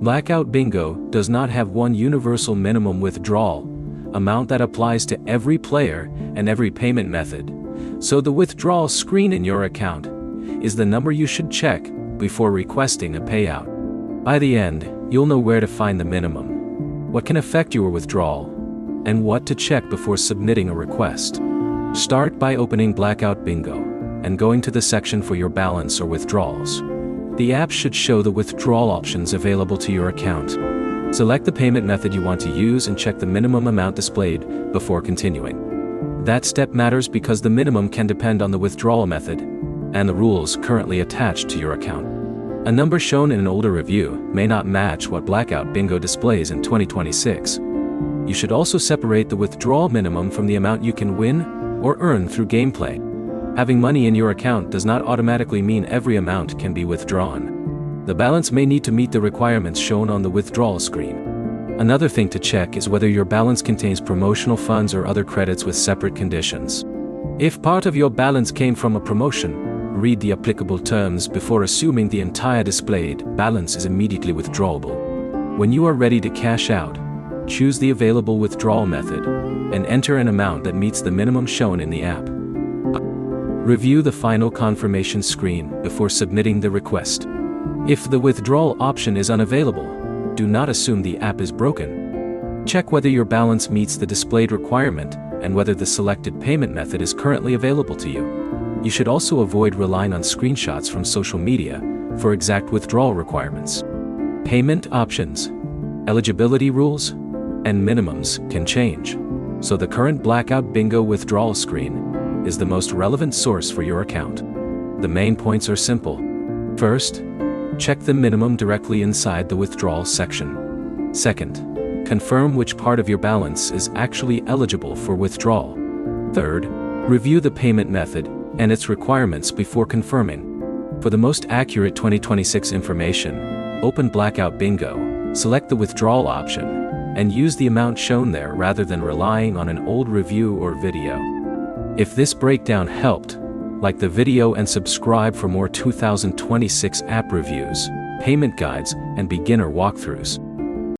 Blackout Bingo does not have one universal minimum withdrawal amount that applies to every player and every payment method, so the withdrawal screen in your account is the number you should check before requesting a payout. By the end, you'll know where to find the minimum, what can affect your withdrawal, and what to check before submitting a request. Start by opening Blackout Bingo and going to the section for your balance or withdrawals. The app should show the withdrawal options available to your account. Select the payment method you want to use and check the minimum amount displayed before continuing. That step matters because the minimum can depend on the withdrawal method and the rules currently attached to your account. A number shown in an older review may not match what Blackout Bingo displays in 2026. You should also separate the withdrawal minimum from the amount you can win or earn through gameplay. Having money in your account does not automatically mean every amount can be withdrawn. The balance may need to meet the requirements shown on the withdrawal screen. Another thing to check is whether your balance contains promotional funds or other credits with separate conditions. If part of your balance came from a promotion, read the applicable terms before assuming the entire displayed balance is immediately withdrawable. When you are ready to cash out, choose the available withdrawal method and enter an amount that meets the minimum shown in the app. Review the final confirmation screen before submitting the request. If the withdrawal option is unavailable, do not assume the app is broken. Check whether your balance meets the displayed requirement and whether the selected payment method is currently available to you. You should also avoid relying on screenshots from social media for exact withdrawal requirements. Payment options, eligibility rules, and minimums can change, so the current Blackout Bingo withdrawal screen is the most relevant source for your account. The main points are simple. First, check the minimum directly inside the withdrawal section. Second, confirm which part of your balance is actually eligible for withdrawal. Third, review the payment method and its requirements before confirming. For the most accurate 2026 information, open Blackout Bingo, select the withdrawal option, and use the amount shown there rather than relying on an old review or video. If this breakdown helped, like the video and subscribe for more 2026 app reviews, payment guides, and beginner walkthroughs.